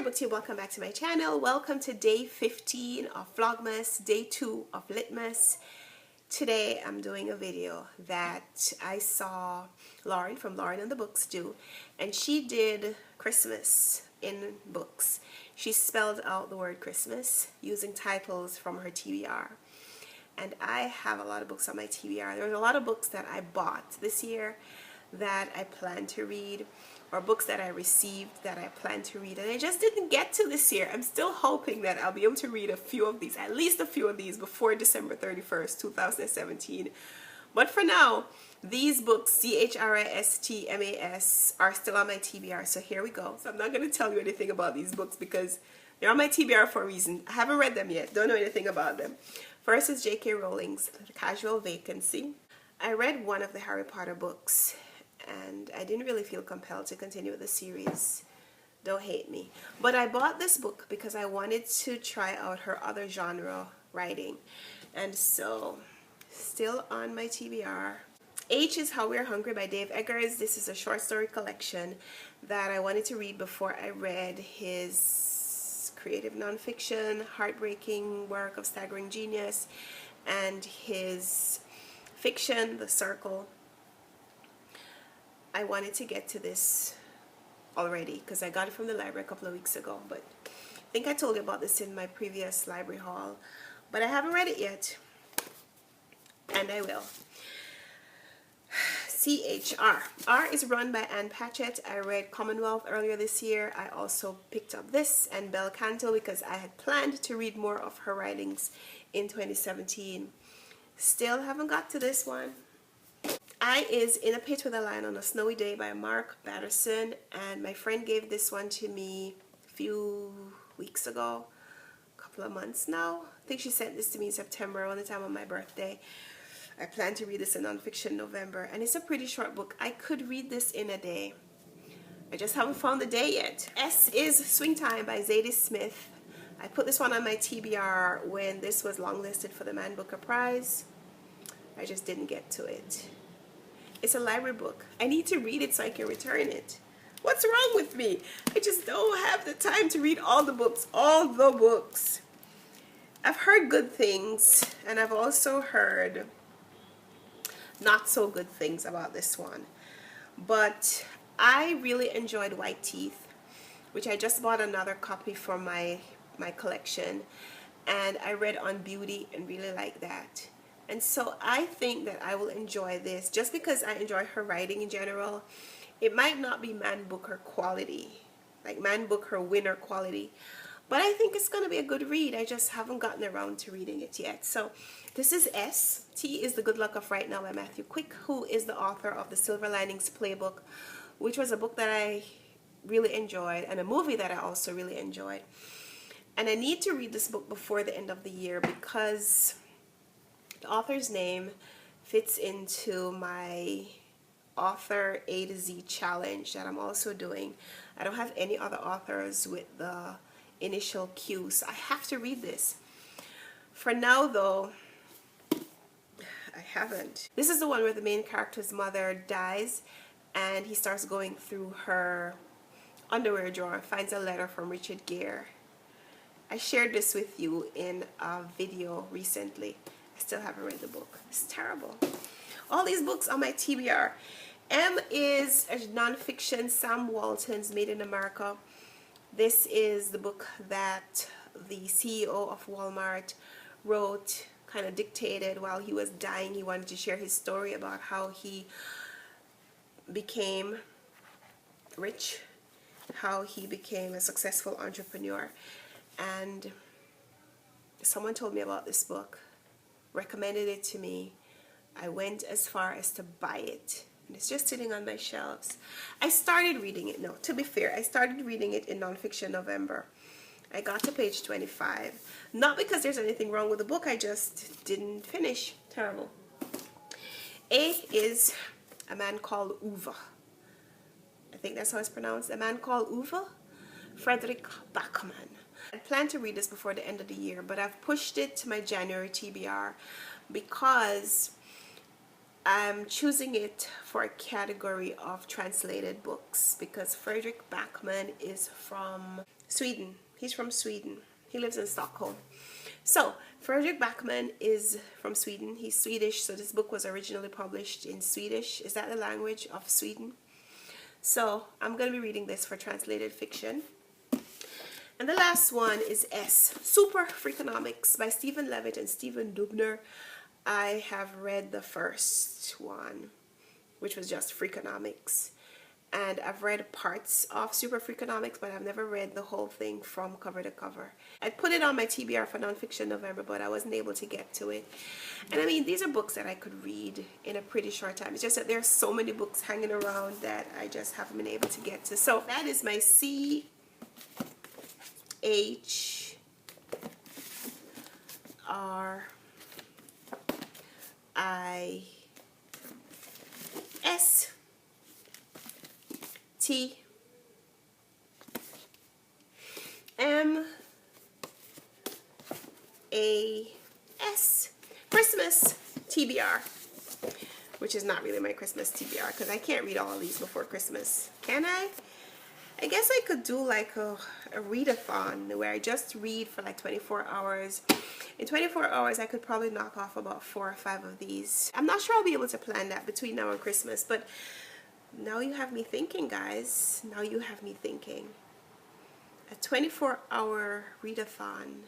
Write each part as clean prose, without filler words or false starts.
BookTube, welcome back to my channel. Welcome to day 15 of Vlogmas, day 2 of Litmas. Today I'm doing a video that I saw Lauren from Lauren and the Books do, and she did Christmas in books. She spelled out the word Christmas using titles from her TBR. And I have a lot of books on my TBR. There's a lot of books that I bought this year that I plan to read, or books that I received that I plan to read and I just didn't get to this year. I'm still hoping that I'll be able to read a few of these, at least a few of these, before December 31st, 2017. But for now, these books, C.H.R.I.S.T.M.A.S, are still on my TBR, so here we go. So I'm not going to tell you anything about these books because they're on my TBR for a reason. I haven't read them yet, don't know anything about them. First is J.K. Rowling's Casual Vacancy. I read one of the Harry Potter books and I didn't really feel compelled to continue with the series. Don't hate me. But I bought this book because I wanted to try out her other genre writing. And so, still on my TBR. H is How We're Hungry by Dave Eggers. This is a short story collection that I wanted to read before I read his creative nonfiction, heartbreaking work of Staggering Genius, and his fiction, The Circle. I wanted to get to this already because I got it from the library a couple of weeks ago, but I think I told you about this in my previous library haul, but I haven't read it yet, and I will. C.H.R. R is run by Ann Patchett. I read Commonwealth earlier this year. I also picked up this and Bel Canto because I had planned to read more of her writings in 2017. Still haven't got to this one. I is In a Pit with a Lion on a Snowy Day by Mark Batterson, and my friend gave this one to me a few weeks ago, a couple of months now. I think she sent this to me in September, around the time of my birthday. I plan to read this in nonfiction November, and it's a pretty short book. I could read this in a day. I just haven't found the day yet. S is Swing Time by Zadie Smith. I put this one on my TBR when this was longlisted for the Man Booker Prize. I just didn't get to it. It's a library book. I need to read it so I can return it. What's wrong with me? I just don't have the time to read all the books. All the books. I've heard good things, and I've also heard not so good things about this one. But I really enjoyed White Teeth, which I just bought another copy for my collection. And I read On Beauty and really liked that. And so I think that I will enjoy this just because I enjoy her writing in general. It might not be Man Booker quality, like Man Booker winner quality, but I think it's going to be a good read. I just haven't gotten around to reading it yet. So this is S. T is The Good Luck of Right Now by Matthew Quick, who is the author of the Silver Linings Playbook, which was a book that I really enjoyed and a movie that I also really enjoyed. And I need to read this book before the end of the year because the author's name fits into my author A to Z challenge that I'm also doing. I don't have any other authors with the initial Q, so I have to read this. For now though, I haven't. This is the one where the main character's mother dies and he starts going through her underwear drawer and finds a letter from Richard Gere. I shared this with you in a video recently. I still haven't read the book. It's terrible. All these books on my TBR. M is a nonfiction, Sam Walton's Made in America. This is the book that the CEO of Walmart wrote, kind of dictated while he was dying. He wanted to share his story about how he became rich, how he became a successful entrepreneur. And someone told me about this book, recommended it to me. I went as far as to buy it, and it's just sitting on my shelves. I started reading it. No, to be fair, I started reading it in nonfiction November. I got to page 25. Not because there's anything wrong with the book, I just didn't finish. Terrible. A is A Man Called Uwe. I think that's how it's pronounced. A Man Called Uwe. Frederick Backman. I plan to read this before the end of the year, but I've pushed it to my January TBR because I'm choosing it for a category of translated books, because Frederick Backman is from Sweden. He's from Sweden. He lives in Stockholm. So, Fredrik Backman is from Sweden. He's Swedish, so this book was originally published in Swedish. Is that the language of Sweden? So, I'm going to be reading this for translated fiction. And the last one is S, Super Freakonomics by Stephen Levitt and Stephen Dubner. I have read the first one, which was just Freakonomics. And I've read parts of Super Freakonomics, but I've never read the whole thing from cover to cover. I put it on my TBR for Nonfiction November, but I wasn't able to get to it. And I mean, these are books that I could read in a pretty short time. It's just that there's so many books hanging around that I just haven't been able to get to. So that is my C.H.R.I.S.T.M.A.S. Christmas TBR, which is not really my Christmas TBR because I can't read all of these before Christmas. Can I? I guess I could do like a readathon where I just read for like 24 hours. In 24 hours, I could probably knock off about 4 or 5 of these. I'm not sure I'll be able to plan that between now and Christmas, but now you have me thinking, guys. Now you have me thinking. A 24-hour readathon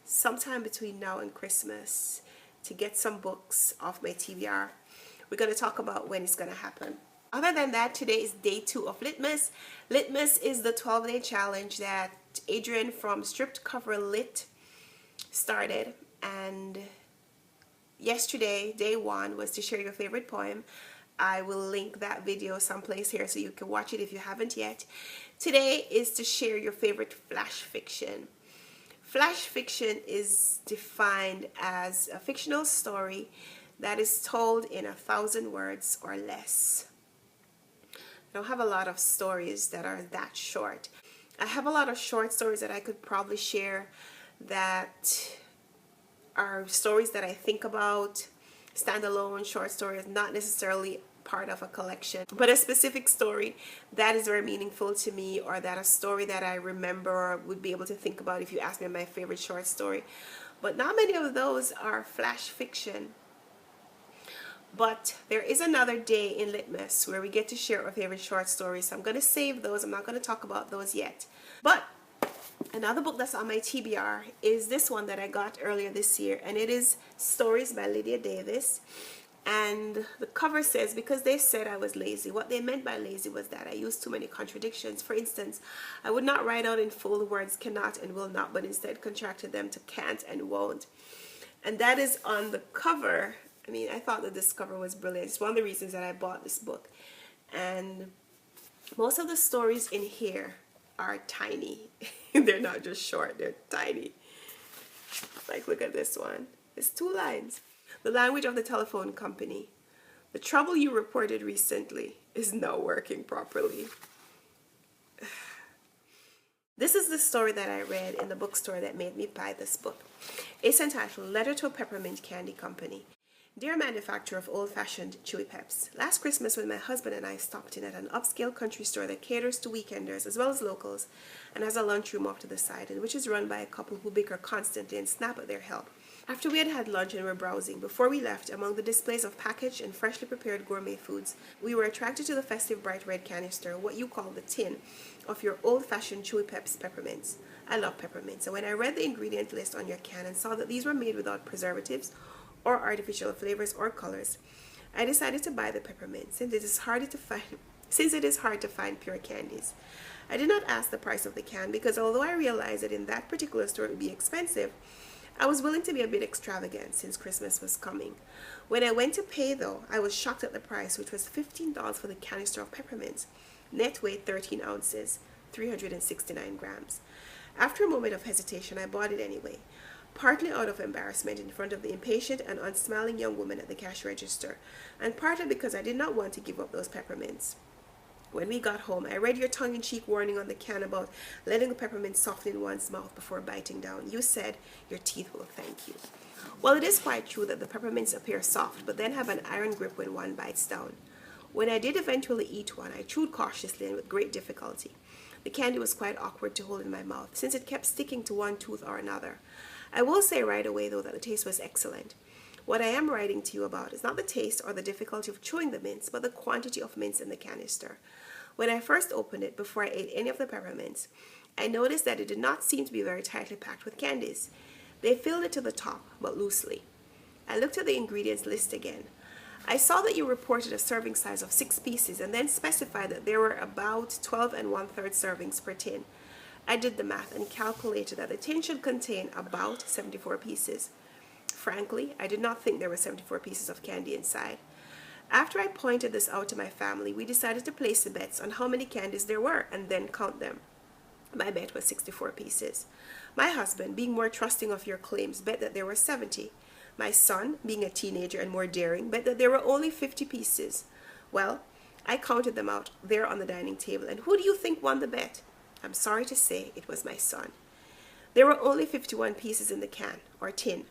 sometime between now and Christmas to get some books off my TBR. We're going to talk about when it's going to happen. Other than that, today is day 2 of Litmas. Litmas is the 12-day challenge that Adrian from Stripped Cover Lit started. And yesterday, day 1, was to share your favorite poem. I will link that video someplace here so you can watch it if you haven't yet. Today is to share your favorite flash fiction. Flash fiction is defined as a fictional story that is told in 1,000 words or less. I don't have a lot of stories that are that short. I have a lot of short stories that I could probably share that are stories that I think about, standalone short stories, not necessarily part of a collection, but a specific story that is very meaningful to me, or that a story that I remember or would be able to think about if you ask me my favorite short story. But not many of those are flash fiction. But there is another day in Litmas where we get to share our favorite short stories. So I'm going to save those. I'm not going to talk about those yet. But another book that's on my TBR is this one that I got earlier this year. And it is Stories by Lydia Davis. And the cover says, because they said I was lazy. What they meant by lazy was that I used too many contradictions. For instance, I would not write out in full the words cannot and will not, but instead contracted them to can't and won't. And that is on the cover. I mean, I thought that this cover was brilliant. It's one of the reasons that I bought this book. And most of the stories in here are tiny. They're not just short, they're tiny. Like, look at this one. It's 2 lines. The language of the telephone company. The trouble you reported recently is not working properly. This is the story that I read in the bookstore that made me buy this book. It's entitled Letter to a Peppermint Candy Company. Dear manufacturer of old-fashioned chewy peps, last Christmas when my husband and I stopped in at an upscale country store that caters to weekenders as well as locals and has a lunchroom off to the side, and which is run by a couple who bicker constantly and snap at their help. After we had had lunch and were browsing, before we left, among the displays of packaged and freshly prepared gourmet foods, we were attracted to the festive bright red canister, what you call the tin, of your old-fashioned chewy peps peppermints. I love peppermints, and when I read the ingredient list on your can and saw that these were made without preservatives or artificial flavors or colors, I decided to buy the peppermint since it is hard to find pure candies. I did not ask the price of the can because although I realized that in that particular store it would be expensive, I was willing to be a bit extravagant since Christmas was coming. When I went to pay though, I was shocked at the price, which was $15 for the canister of peppermints. Net weight 13 ounces, 369 grams. After a moment of hesitation, I bought it anyway, partly out of embarrassment in front of the impatient and unsmiling young woman at the cash register, and partly because I did not want to give up those peppermints. When we got home, I read your tongue-in-cheek warning on the can about letting the peppermint soften in one's mouth before biting down. You said your teeth will thank you. Well, it is quite true that the peppermints appear soft, but then have an iron grip when one bites down. When I did eventually eat one, I chewed cautiously and with great difficulty. The candy was quite awkward to hold in my mouth since it kept sticking to one tooth or another. I will say right away though that the taste was excellent. What I am writing to you about is not the taste or the difficulty of chewing the mints, but the quantity of mints in the canister. When I first opened it, before I ate any of the peppermints, I noticed that it did not seem to be very tightly packed with candies. They filled it to the top, but loosely. I looked at the ingredients list again. I saw that you reported a serving size of 6 pieces and then specified that there were about 12 and 1/3 servings per tin. I did the math and calculated that the tin should contain about 74 pieces. Frankly, I did not think there were 74 pieces of candy inside. After I pointed this out to my family, we decided to place the bets on how many candies there were and then count them. My bet was 64 pieces. My husband, being more trusting of your claims, bet that there were 70. My son, being a teenager and more daring, bet that there were only 50 pieces. Well, I counted them out there on the dining table, and who do you think won the bet? I'm sorry to say it was my son. There were only 51 pieces in the can, or tin.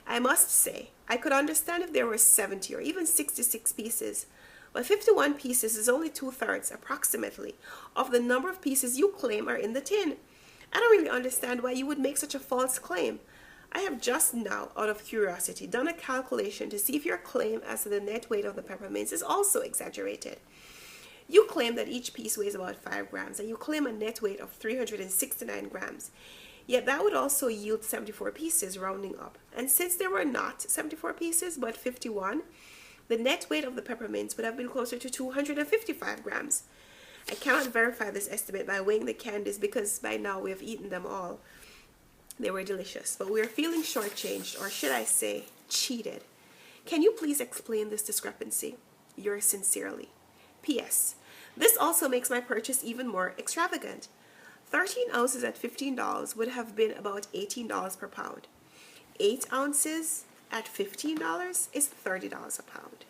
I must say, I could understand if there were 70 or even 66 pieces, but 51 pieces is only 2/3, approximately, of the number of pieces you claim are in the tin. I don't really understand why you would make such a false claim. I have just now, out of curiosity, done a calculation to see if your claim as to the net weight of the peppermints is also exaggerated. You claim that each piece weighs about 5 grams, and you claim a net weight of 369 grams. Yet that would also yield 74 pieces, rounding up. And since there were not 74 pieces, but 51, the net weight of the peppermints would have been closer to 255 grams. I cannot verify this estimate by weighing the candies because by now we have eaten them all. They were delicious, but we are feeling shortchanged, or should I say, cheated. Can you please explain this discrepancy? Yours sincerely. P.S. This also makes my purchase even more extravagant. 13 ounces at $15 would have been about $18 per pound. 8 ounces at $15 is $30 a pound.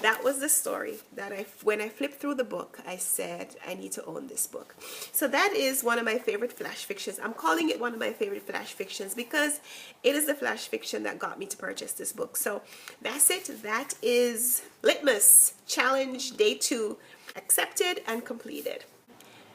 That was the story that when I flipped through the book, I said I need to own this book. So that is one of my favorite flash fictions. I'm calling it one of my favorite flash fictions because it is the flash fiction that got me to purchase this book. So that's it. That is Litmas Challenge Day 2, accepted and completed.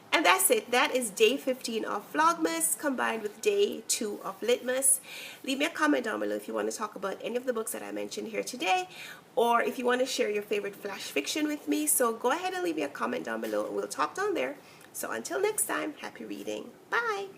And that's it. That is day 15 of Vlogmas combined with day 2 of Litmas. Leave me a comment down below if you want to talk about any of the books that I mentioned here today, or if you want to share your favorite flash fiction with me. So go ahead and leave me a comment down below and we'll talk down there. So until next time, happy reading. Bye!